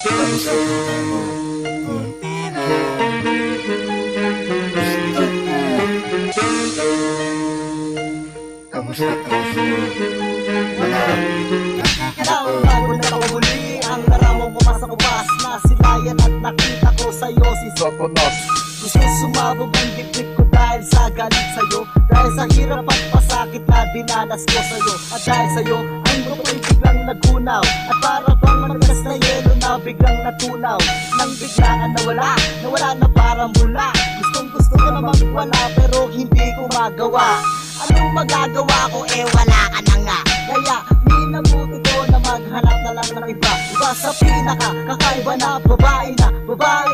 Bago na pamuli ang larawang kumasakubas na silayan at nakita ko sa'yo si Satanas. Gusto sumabog ang dibdib ko dahil sa galit sa'yo, dahil sa hirap at pasakit na dinanas ko sa'yo. At dahil sa'yo, ang mundo ay biglang nagunaw, at para bang managas na yelo na biglang natunaw. Nang biglaan nawala na parang bula. Gusto ko namang wala pero hindi ko magawa. Anong magagawa ko wala ka na nga. Kaya minabuti ko na maghanap na lang ng iba. Iba sa pinaka kakaiba na babae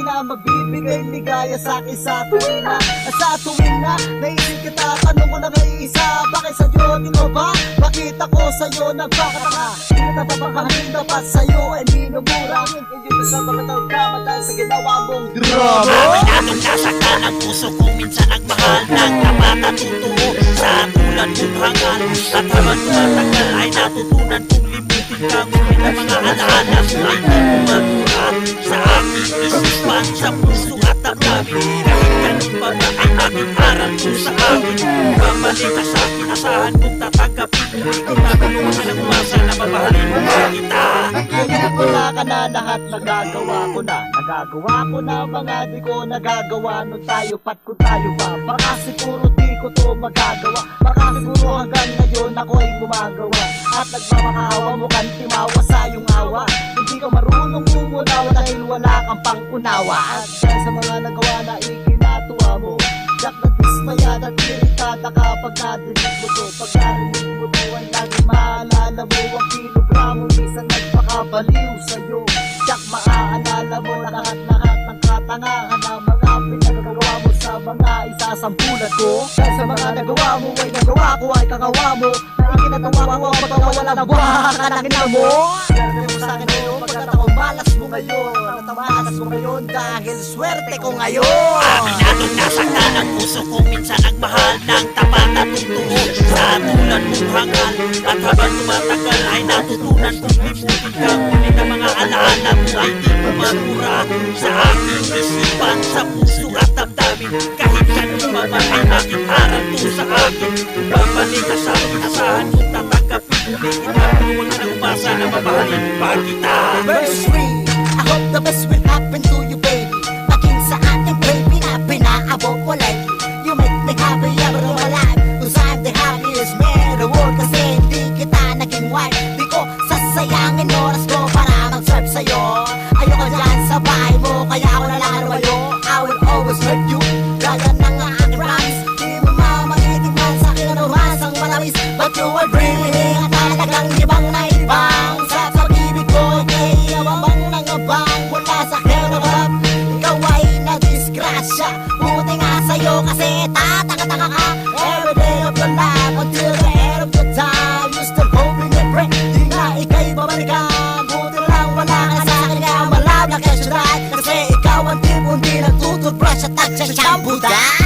na magbibigay ligaya sa akin sa tuwing na. At sa tuwing na naisip kita, tanong ko na kay isa, bakit sa Diyos mo ba? Bakit ako sa'yo nagpakatanga? Pinatapapakaming dapat sa'yo ay minumura. Hindi ko sa mga tawag dahil sa ginawa mong drama. Aminadong nasaktan ang puso ko, minsan nagmahal ng tapat at totoo sa tulad mong hangal. At habang tumatagal ay natutunan kong limutin ka, ngunit ang mga alaala mo ay di kumagura sa aking isipan, sa puso at damdamin. Kahit ganun pa ba ang ating aral mo sa akin, babalik ka sa akin, asahan kong tatanggapin. Hindi ko natulungan ka ng umasa na mabahalin mo kita. Wala ka na lahat, nagagawa ko na mga di ko nagagawa. Nung tayo pat kung tayo ba, baka siguro di ko to magagawa. Baka siguro hanggang ngayon ako ay gumagawa. At nagmamakaawa mo kan timawa sa iyong awa. Hindi ka marunong umunawa dahil wala kang pangunawa. At dahil sa mga nagawa na ikinatuwa mo, yak na dismaya at irritada kapag nadinig mo to. Pag narinig mo to ay laging maalala mo ang kilogramo. Minsan nagpakabaliw sa'yo, yak maaalala mo lahat ng katangahan na mga pinagagawa mo sa mga isasampulan ko. Dahil sa mga nagawa mo ay nagawa ko ay kakawa mo, na ikinatawa mo ang magkawala na buha ka ng ina mo. Gagawin mo sa akin ngayon pagkat ako malas mo ngayon. Malas mo ngayon dahil swerte ko ngayon. Aminadong nasaktan ang puso ko, minsan nagmahal ng tapat at totoo sa tulad mong hangal. At habang tumatagal ay natutunan kong limutin ka, ngunit ang mga alaala mo ay di kumagura sa aking isipan, sa puso at damdamin. Kahit ganun pa ba ang aking aral to sa akin, babalik ka sa akin, asahan kong tatanggapin. Hindi kita tulungan ka ng umasa na mabahalin pa kita. Verse 3, I hope the best will happen to you, baby. Maging sa ating baby na pinaabot ko like you make me happy every day of my life. Cause I'm the happiest man in the world. Kasi hindi kita naging wife. Di ko sasayangin oras ko para mag-serve sa'yo. Ayoko dyan sa bahay mo, kaya ako nalang arwayo. I will always hurt you, gaya ng aking promise. Di mo mamagitin man sa akin ang romansang malawis. But you will bring me at talagang ibang na ibang. Sa pag-ibig ko, iawabang ng abang. Wala sa akin ang harap, ikaw ay na-disgrasya. Buti nga sa'yo kasi tatanga-tanga ka every day of your life until the end of your time. You still hoping and pray, di nga ika'y babalikan. Buti lang wala ka sa akin, kaya malab na kesyo dahil. Kasi ikaw ang tipo hindi nagtututbrush at tagsya-shampoo dahil.